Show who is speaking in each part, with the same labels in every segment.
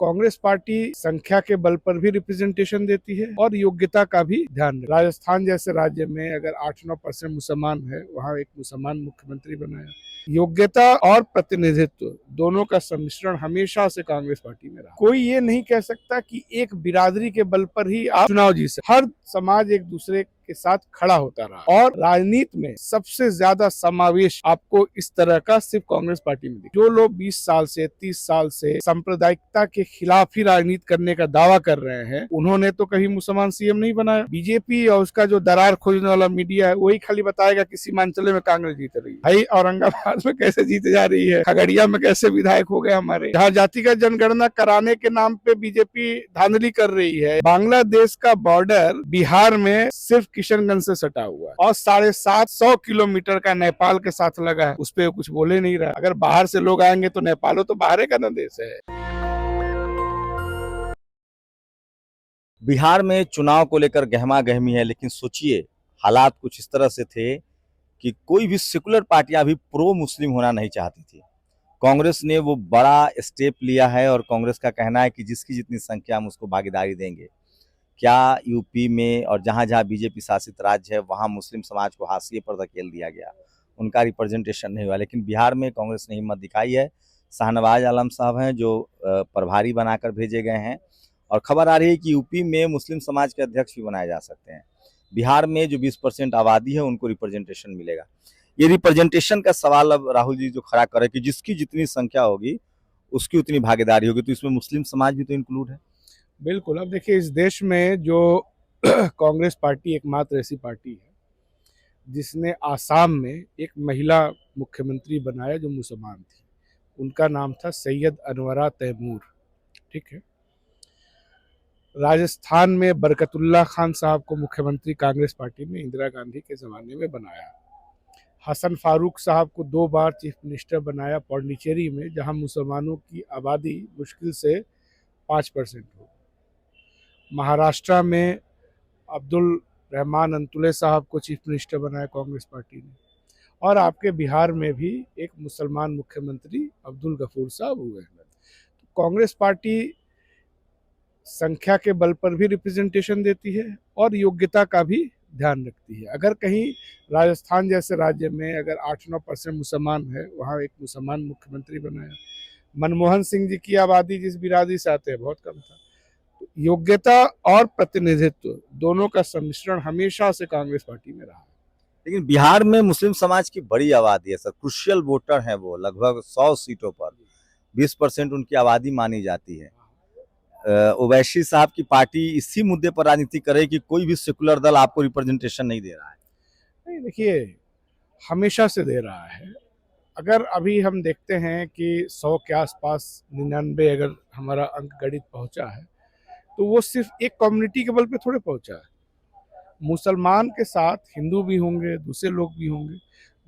Speaker 1: Congress party संख्या के बल पर भी रिप्रेजेंटेशन देती है और योग्यता का भी ध्यान रखती है। राजस्थान जैसे राज्य में अगर 8-9% मुसलमान है, वहाँ एक मुसलमान मुख्यमंत्री बनाया। योग्यता और प्रतिनिधित्व दोनों का सम्मिश्रण हमेशा से कांग्रेस पार्टी में रहा। कोई ये नहीं कह सकता कि एक बिरादरी के बल पर ही आप चुनाव जीत सकते। हर समाज एक दूसरे के साथ खड़ा होता रहा और राजनीति में सबसे ज्यादा समावेश आपको इस तरह का सिर्फ कांग्रेस पार्टी में दिखा। जो लोग 20 साल से 30 साल से सांप्रदायिकता के खिलाफ ही राजनीति करने का दावा कर रहे हैं, उन्होंने तो कभी मुसलमान सीएम नहीं बनाया। बीजेपी और उसका जो दरार खोजने वाला मीडिया है वही खाली बताएगा कि सीमांचल में कांग्रेस जीत रही है। भाई औरंगाबाद में कैसे जीते जा रही है, खगड़िया में कैसे विधायक हो गए हमारे। जहाँ जातिगत जनगणना कराने के नाम पे बीजेपी धांधली कर रही है। बांग्लादेश का बॉर्डर बिहार में सिर्फ किशनगंज से सटा हुआ है और 750 किलोमीटर का नेपाल के साथ लगा है, उस पर कुछ बोले नहीं रहा। अगर बाहर से लोग आएंगे तो नेपाल तो बाहर का ना देश है।
Speaker 2: बिहार में चुनाव को लेकर गहमा गहमी है, लेकिन सोचिए हालात कुछ इस तरह से थे कि कोई भी सेकुलर पार्टियां भी प्रो मुस्लिम होना नहीं चाहती थी। कांग्रेस ने वो बड़ा स्टेप लिया है और कांग्रेस का कहना है कि जिसकी जितनी संख्या हम उसको भागीदारी देंगे। क्या यूपी में और जहां जहां बीजेपी शासित राज्य है वहां मुस्लिम समाज को हाशिए पर धकेल दिया गया, उनका रिप्रेजेंटेशन नहीं हुआ। लेकिन बिहार में कांग्रेस ने हिम्मत दिखाई है। शाहनवाज आलम साहब हैं जो प्रभारी बनाकर भेजे गए हैं और खबर आ रही है कि यूपी में मुस्लिम समाज के अध्यक्ष भी बनाए जा सकते हैं। बिहार में जो 20% आबादी है उनको रिप्रेजेंटेशन मिलेगा। ये रिप्रेजेंटेशन का सवाल अब राहुल जी जो खड़ा करे कि जिसकी जितनी संख्या होगी उसकी उतनी भागीदारी होगी, तो इसमें मुस्लिम समाज भी तो इंक्लूड है।
Speaker 1: बिल्कुल। अब देखिए, इस देश में जो कांग्रेस पार्टी एकमात्र ऐसी पार्टी है जिसने आसाम में एक महिला मुख्यमंत्री बनाया जो मुसलमान थी। उनका नाम था सैयद अनवरा तैमूर। ठीक है। राजस्थान में बरकतुल्ला खान साहब को मुख्यमंत्री कांग्रेस पार्टी में इंदिरा गांधी के ज़माने में बनाया। हसन फारूक साहब को 2 बार चीफ मिनिस्टर बनाया पौंडीचेरी में, जहां मुसलमानों की आबादी मुश्किल से 5% हो। महाराष्ट्र में अब्दुल रहमान अंतुले साहब को चीफ मिनिस्टर बनाया कांग्रेस पार्टी ने। और आपके बिहार में भी एक मुसलमान मुख्यमंत्री अब्दुल गफूर साहब हुए हैं। तो कांग्रेस पार्टी संख्या के बल पर भी रिप्रेजेंटेशन देती है और योग्यता का भी ध्यान रखती है। अगर कहीं राजस्थान जैसे राज्य में अगर 8-9% मुसलमान है, वहाँ एक मुसलमान मुख्यमंत्री बनाया। मनमोहन सिंह जी की आबादी जिस बिरादरी से आते हैं बहुत कम था। योग्यता और प्रतिनिधित्व दोनों का सम्मिश्रण हमेशा से कांग्रेस पार्टी में रहा।
Speaker 2: लेकिन बिहार में मुस्लिम समाज की बड़ी आबादी है सर, क्रुशियल वोटर है वो, लगभग 100 सीटों पर 20% उनकी आबादी मानी जाती है। ओवैसी साहब की पार्टी इसी मुद्दे पर राजनीति करे कि कोई भी सेकुलर दल आपको रिप्रेजेंटेशन नहीं दे रहा है।
Speaker 1: नहीं, देखिए, हमेशा से दे रहा है। अगर अभी हम देखते हैं कि 100 के आसपास 99 अगर हमारा अंक गणित पहुंचा है, तो वो सिर्फ एक कम्युनिटी के बल पे थोड़े पहुंचा है। मुसलमान के साथ हिंदू भी होंगे, दूसरे लोग भी होंगे।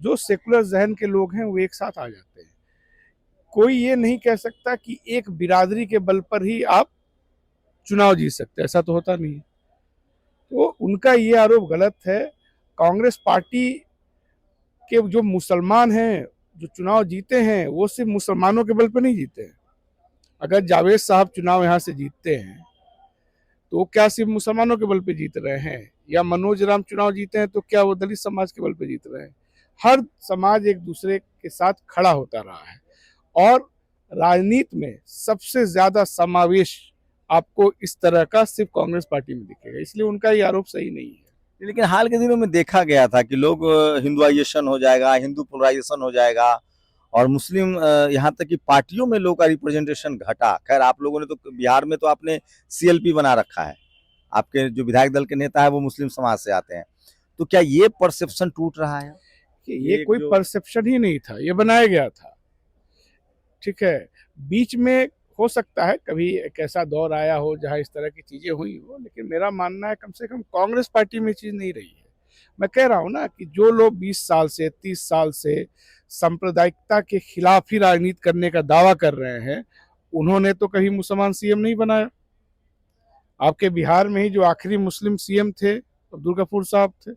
Speaker 1: जो सेकुलर जहन के लोग हैं वो एक साथ आ जाते हैं। कोई ये नहीं कह सकता कि एक बिरादरी के बल पर ही आप चुनाव जीत सकते, ऐसा तो होता नहीं है। तो उनका ये आरोप गलत है। कांग्रेस पार्टी के जो मुसलमान हैं जो चुनाव जीते हैं वो सिर्फ मुसलमानों के बल पर नहीं जीते हैं। अगर जावेद साहब चुनाव यहाँ से जीतते हैं तो वो क्या सिर्फ मुसलमानों के बल पे जीत रहे हैं, या मनोज राम चुनाव जीते हैं तो क्या वो दलित समाज के बल पे जीत रहे हैं। हर समाज एक दूसरे के साथ खड़ा होता रहा है और राजनीति में सबसे ज्यादा समावेश आपको इस तरह का सिर्फ कांग्रेस पार्टी में दिखेगा। इसलिए उनका ये आरोप सही नहीं है।
Speaker 2: लेकिन हाल के दिनों में देखा गया था कि लोग हिंदुआइजेशन हो जाएगा, हिंदू पोलराइजेशन हो जाएगा और मुस्लिम यहाँ तक कि पार्टियों में लोग का रिप्रेजेंटेशन घटा। खैर आप लोगों ने तो बिहार में तो आपने सीएलपी बना रखा है, आपके जो विधायक दल के नेता है वो मुस्लिम समाज से आते हैं, तो क्या ये परसेप्शन टूट रहा है
Speaker 1: कि ये कोई परसेप्शन ही नहीं था, ये बनाया गया था। ठीक है, बीच में हो सकता है कभी एक ऐसा दौर आया हो जहां इस तरह की चीजें हुई हो, लेकिन मेरा मानना है कम से कम कांग्रेस पार्टी में चीज नहीं रही है। मैं कह रहा हूं ना कि जो लोग 20 साल से 30 साल से सांप्रदायिकता के खिलाफ ही राजनीति करने का दावा कर रहे हैं, उन्होंने तो कभी मुसलमान सीएम नहीं बनाया। आपके बिहार में ही जो आखिरी मुस्लिम सीएम थे अब्दुल गफूर साहब थे।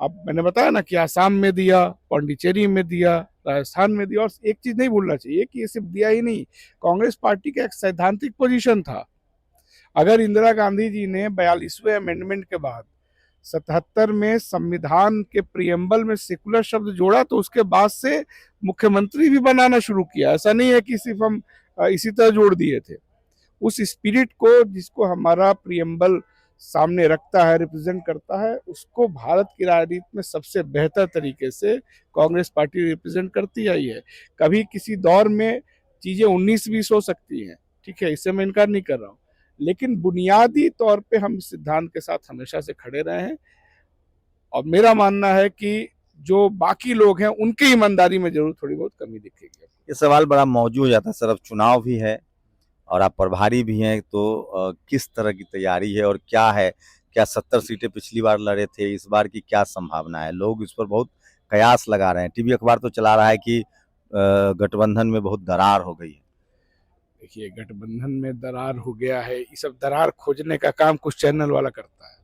Speaker 1: अब मैंने बताया ना कि आसाम में दिया, पौंडीचेरी में दिया, राजस्थान में दिया। और एक चीज नहीं भूलना चाहिए कि ये सिर्फ दिया ही नहीं, कांग्रेस पार्टी का एक सैद्धांतिक पोजीशन था। अगर इंदिरा गांधी जी ने 42वें अमेंडमेंट के बाद 77 में संविधान के प्रियम्बल में सेकुलर शब्द जोड़ा तो उसके बाद से मुख्यमंत्री भी बनाना शुरू किया। ऐसा नहीं है कि सिर्फ हम इसी तरह जोड़ दिए थे। उस स्पिरिट को जिसको हमारा प्रियम्बल सामने रखता है, रिप्रेजेंट करता है, उसको भारत की राजनीति में सबसे बेहतर तरीके से कांग्रेस पार्टी रिप्रेजेंट करती आई है। कभी किसी दौर में चीजें 19-20 हो सकती हैं, ठीक है, इससे मैं इनकार नहीं कर रहा हूँ, लेकिन बुनियादी तौर पे हम इस सिद्धांत के साथ हमेशा से खड़े रहे हैं। और मेरा मानना है कि जो बाकी लोग हैं उनकी ईमानदारी में जरूर थोड़ी बहुत कमी दिखेगी।
Speaker 2: ये सवाल बड़ा मौजू हो जाता है सर, अब चुनाव भी है और आप प्रभारी भी हैं, तो किस तरह की तैयारी है और क्या है? क्या 70 सीटें पिछली बार लड़े थे, इस बार की क्या संभावना है? लोग इस पर बहुत कयास लगा रहे हैं। टीवी अखबार तो चला रहा है कि गठबंधन में बहुत दरार हो गई है।
Speaker 1: देखिए, गठबंधन में दरार हो गया है, ये सब दरार खोजने का काम कुछ चैनल वाला करता है,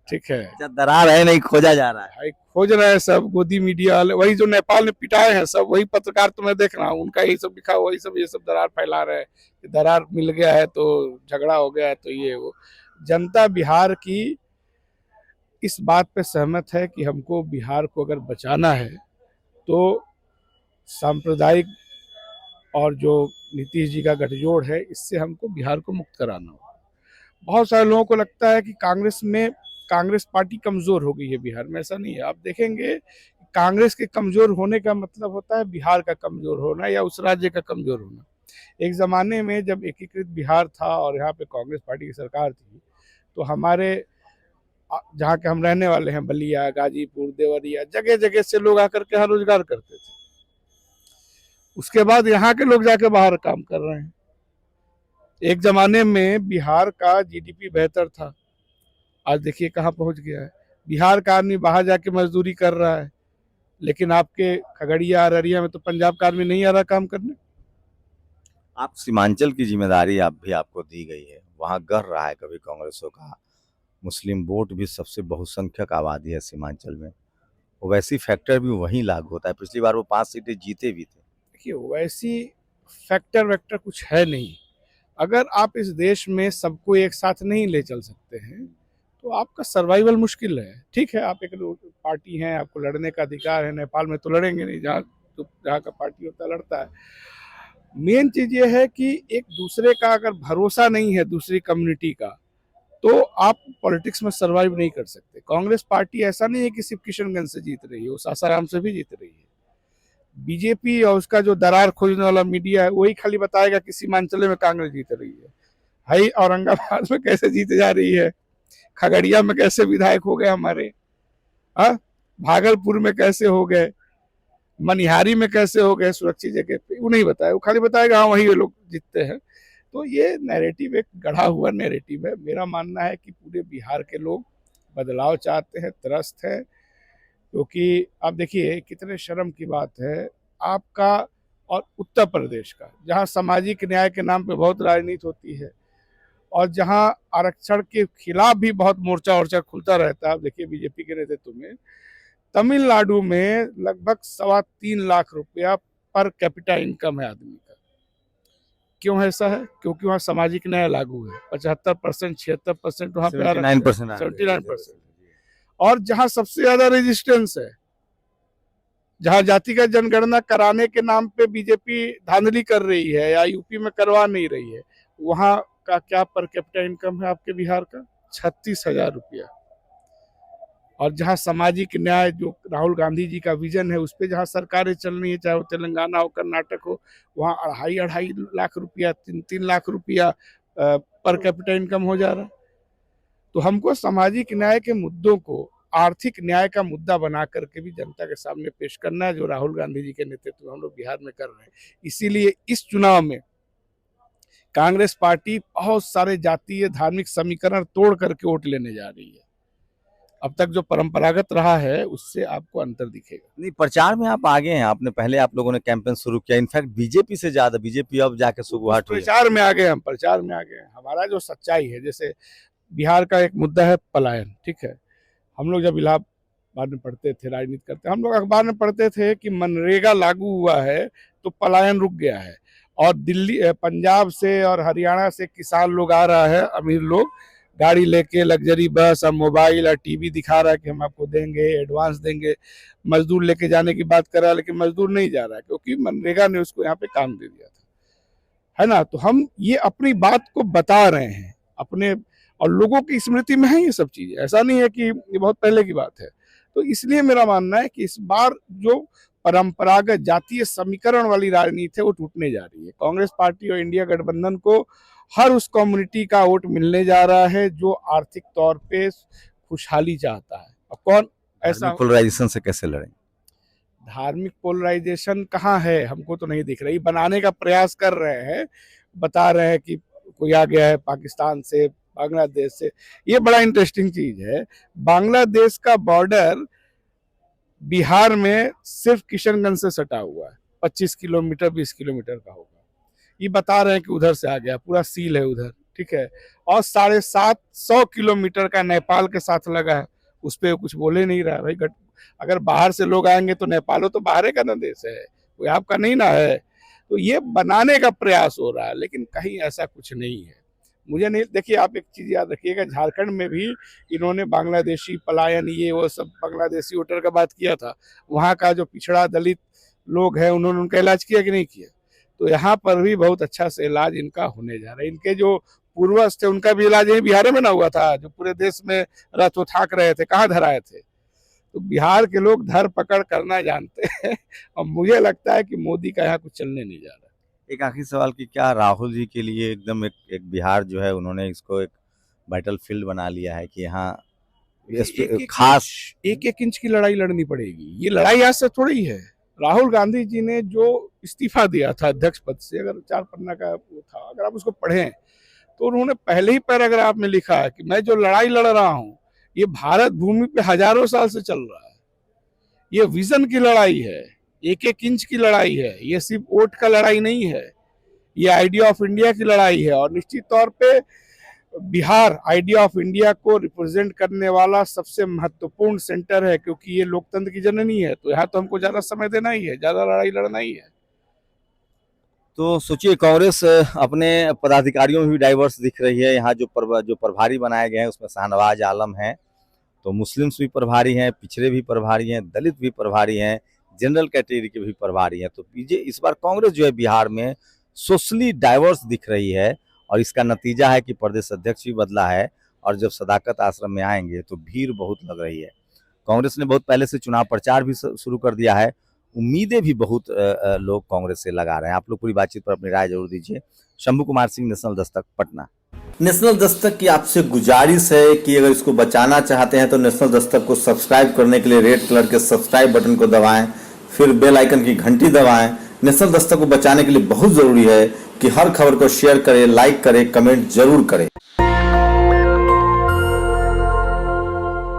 Speaker 1: ठीक है।
Speaker 2: अच्छा, दरार है नहीं, खोजा जा रहा है।
Speaker 1: भाई खोज रहे हैं सब, गोदी मीडिया वाले, वही जो नेपाल में पिटाए हैं सब वही पत्रकार तो मैं देख रहा हूँ, उनका यही सब लिखा, वही सब ये सब दरार फैला रहे हैं कि दरार मिल गया है तो झगड़ा हो गया है, तो ये वो। जनता बिहार की इस बात पे सहमत है कि हमको बिहार को अगर बचाना है तो सांप्रदायिक और जो नीतीश जी का गठजोड़ है इससे हमको बिहार को मुक्त कराना होगा। बहुत सारे लोगों को लगता है कि कांग्रेस पार्टी कमजोर हो गई है बिहार में। ऐसा नहीं है। आप देखेंगे कांग्रेस के कमजोर होने का मतलब होता है बिहार का कमजोर होना या उस राज्य का कमजोर होना। एक जमाने में जब एकीकृत बिहार था और यहाँ पे कांग्रेस पार्टी की सरकार थी तो हमारे जहाँ के हम रहने वाले हैं, बलिया, गाजीपुर, देवरिया, जगह जगह से लोग आकर के यहाँ रोजगार करते थे। उसके बाद यहाँ के लोग जाके बाहर काम कर रहे हैं। एक जमाने में बिहार का जीडीपी बेहतर था, आज देखिए कहाँ पहुंच गया है। बिहार का आदमी बाहर जाके मजदूरी कर रहा है, लेकिन आपके खगड़िया, अररिया में तो पंजाब का आदमी नहीं आ रहा काम करने।
Speaker 2: आप सीमांचल की जिम्मेदारी आपको दी गई है, वहाँ गढ़ रहा है कभी कांग्रेसों का मुस्लिम वोट भी, सबसे बहुसंख्यक आबादी है सीमांचल में, वैसी फैक्टर भी वहीं लागू होता है। पिछली बार वो 5 सीटें जीते भी थे।
Speaker 1: देखिए, वैसी फैक्टर वेक्टर कुछ है नहीं। अगर आप इस देश में सबको एक साथ नहीं ले चल सकते हैं तो आपका सर्वाइवल मुश्किल है। ठीक है, आप एक पार्टी हैं, आपको लड़ने का अधिकार है, नेपाल में तो लड़ेंगे नहीं, जहाँ का पार्टी होता है लड़ता है। मेन चीज ये है कि एक दूसरे का अगर भरोसा नहीं है दूसरी कम्युनिटी का तो आप पॉलिटिक्स में सरवाइव नहीं कर सकते। कांग्रेस पार्टी ऐसा नहीं है कि सिर्फ किशनगंज से जीत रही है, वो सासाराम से भी जीत रही है। बीजेपी और उसका जो दरार खोजने वाला मीडिया है वही खाली बताएगा कि सीमांचल में कांग्रेस जीत रही है। भाई औरंगाबाद में कैसे जीते जा रही है, खगड़िया में कैसे विधायक हो गए हमारे, भागलपुर में कैसे हो गए, मनिहारी में कैसे हो गए सुरक्षित जगह पे, वो नहीं बताया। वो खाली बताएगा हाँ वही लोग जीतते हैं। तो ये नैरेटिव एक गढ़ा हुआ नैरेटिव है। मेरा मानना है कि पूरे बिहार के लोग बदलाव चाहते हैं, त्रस्त है। क्योंकि आप देखिए कितने शर्म की बात है आपका और उत्तर प्रदेश का, जहाँ सामाजिक न्याय के नाम पे बहुत राजनीति होती है और जहाँ आरक्षण के खिलाफ भी बहुत मोर्चा वोर्चा खुलता रहता है। आप देखिए बीजेपी के नेतृत्व में तमिलनाडु में लगभग 3.25 लाख रुपया पर कैपिटा इनकम है आदमी का। क्यों ऐसा है? क्योंकि वहाँ सामाजिक न्याय लागू है। 75%, 76% वहाँ पे 79%। और जहाँ सबसे ज्यादा रेजिस्टेंस है, जहाँ जातिगत जनगणना कराने के नाम पे बीजेपी धांधली कर रही है या यूपी में करवा नहीं रही है, वहाँ का क्या पर कैपिटा इनकम है आपके बिहार का? 36,000 रुपया। और जहाँ सामाजिक न्याय जो राहुल गांधी जी का विजन है उस पर जहाँ सरकारें चल रही है, चाहे वो तेलंगाना हो, कर्नाटक हो, वहाँ 2.5 लाख रुपया, 3 लाख रुपया पर कैपिटा इनकम हो जा रहा है। तो हमको सामाजिक न्याय के मुद्दों को आर्थिक न्याय का मुद्दा बना करके भी जनता के सामने पेश करना है, जो राहुल गांधी जी के नेतृत्व में हम लोग बिहार में कर रहे हैं। इसीलिए इस चुनाव में कांग्रेस पार्टी बहुत सारे जातीय धार्मिक समीकरण तोड़ करके वोट लेने जा रही है। अब तक जो परंपरागत रहा है उससे आपको अंतर दिखेगा।
Speaker 2: नहीं, प्रचार में आप आगे हैं, आपने पहले आप लोगों ने कैंपेन शुरू किया, इनफैक्ट बीजेपी से ज्यादा, बीजेपी अब जाके सुगुहाट हुई है।
Speaker 1: प्रचार में आगे हम प्रचार में आगे हैं। हमारा जो सच्चाई है, जैसे बिहार का एक मुद्दा है पलायन, ठीक है, हम लोग जब अखबार में पढ़ते थे, राजनीति करते, हम लोग अखबार में पढ़ते थे कि मनरेगा लागू हुआ है तो पलायन रुक गया है, और दिल्ली पंजाब से और हरियाणा से किसान लोग आ रहा है, अमीर लोग गाड़ी लेके, लग्जरी बस और मोबाइल और टीवी दिखा रहा है कि हम आपको देंगे, एडवांस देंगे। मजदूर लेके जाने की बात कर रहा है, लेकिन मजदूर नहीं जा रहा है क्योंकि मनरेगा ने उसको यहाँ पे काम दे दिया था, है ना। तो हम ये अपनी बात को बता रहे हैं अपने, और लोगों की स्मृति में है ये सब चीजें, ऐसा नहीं है कि ये बहुत पहले की बात है। तो इसलिए मेरा मानना है कि इस बार जो परंपरागत जातीय समीकरण वाली राजनीति है वो टूटने जा रही है। कांग्रेस पार्टी और इंडिया गठबंधन को हर उस कम्युनिटी का वोट मिलने जा रहा है जो आर्थिक तौर पे खुशहाली चाहता है। और कौन ऐसा
Speaker 2: पोलराइजेशन से कैसे लड़ेंगे?
Speaker 1: धार्मिक पोलराइजेशन कहाँ है, हमको तो नहीं दिख रही। बनाने का प्रयास कर रहे हैं, बता रहे हैं कि कोई आ गया है पाकिस्तान से, बांग्लादेश से। ये बड़ा इंटरेस्टिंग चीज है, बांग्लादेश का बॉर्डर बिहार में सिर्फ किशनगंज से सटा हुआ है, 25 किलोमीटर 20 किलोमीटर का होगा। ये बता रहे हैं कि उधर से आ गया, पूरा सील है उधर, ठीक है। और 750 किलोमीटर का नेपाल के साथ लगा है, उस पर कुछ बोले नहीं रहा भाई। अगर बाहर से लोग आएंगे तो नेपालो तो बाहर का ना देश है, कोई आपका नहीं ना है। तो ये बनाने का प्रयास हो रहा है, लेकिन कहीं ऐसा कुछ नहीं है, मुझे नहीं। देखिए, आप एक चीज याद रखिएगा, झारखंड में भी इन्होंने बांग्लादेशी पलायन, ये वो सब बांग्लादेशी वोटर का बात किया था। वहाँ का जो पिछड़ा दलित लोग हैं उन्होंने उनका इलाज किया कि नहीं किया? तो यहाँ पर भी बहुत अच्छा से इलाज इनका होने जा रहा है। इनके जो पूर्वज थे उनका भी इलाज यही बिहार में ना हुआ था, जो पूरे देश में रथ उठाक रहे थे, कहाँ धराए थे। तो बिहार के लोग धर पकड़ करना जानते हैं, और मुझे लगता है कि मोदी का यहाँ कुछ चलने नहीं जा रहा है।
Speaker 2: एक आखिरी सवाल कि क्या राहुल जी के लिए एकदम एक बिहार जो है उन्होंने इसको एक बैटल फील्ड बना लिया है कि यहाँ खास
Speaker 1: एक इंच की लड़ाई लड़नी पड़ेगी। ये लड़ाई आज से थोड़ी है। राहुल गांधी जी ने जो इस्तीफा दिया था अध्यक्ष पद से, अगर 4 पन्ना का वो था, अगर आप उसको पढ़ें तो उन्होंने पहले ही पैराग्राफ में लिखा है कि मैं जो लड़ाई लड़ रहा हूँ ये भारत भूमि पे हजारों साल से चल रहा है। ये विजन की लड़ाई है, एक इंच की लड़ाई है, ये सिर्फ वोट का लड़ाई नहीं है, ये आइडिया ऑफ इंडिया की लड़ाई है। और निश्चित तौर पे बिहार आइडिया ऑफ इंडिया को रिप्रेजेंट करने वाला सबसे महत्वपूर्ण सेंटर है, क्योंकि ये लोकतंत्र की जननी है। तो यहाँ तो हमको ज्यादा समय देना ही है, ज्यादा लड़ाई लड़ना ही है।
Speaker 2: तो सोचिए, कांग्रेस अपने पदाधिकारियों में भी डाइवर्स दिख रही है। यहाँ जो प्रभारी बनाए गए हैं उसमें शाहनवाज आलम हैं, तो मुस्लिम्स भी प्रभारी हैं, पिछड़े भी प्रभारी हैं, दलित भी प्रभारी हैं, जनरल कैटेगरी के भी प्रभारी हैं। तो इस बार कांग्रेस जो है बिहार में सोशली डाइवर्स दिख रही है, और इसका नतीजा है कि प्रदेश अध्यक्ष भी बदला है, और जब सदाकत आश्रम में आएंगे तो भीड़ बहुत लग रही है। कांग्रेस ने बहुत पहले से चुनाव प्रचार भी शुरू कर दिया है, उम्मीदें भी बहुत लोग कांग्रेस से लगा रहे हैं। आप लोग पूरी बातचीत पर अपनी राय जरूर दीजिए। शंभू कुमार सिंह, नेशनल दस्तक, पटना। नेशनल दस्तक की आपसे गुजारिश है कि अगर इसको बचाना चाहते हैं तो नेशनल दस्तक को सब्सक्राइब करने के लिए रेड कलर के सब्सक्राइब बटन को दबाएं, फिर बेल आइकन की घंटी दबाएं। नेशनल दस्तक को बचाने के लिए बहुत जरूरी है कि हर खबर को शेयर करें, लाइक करें, कमेंट जरूर करें।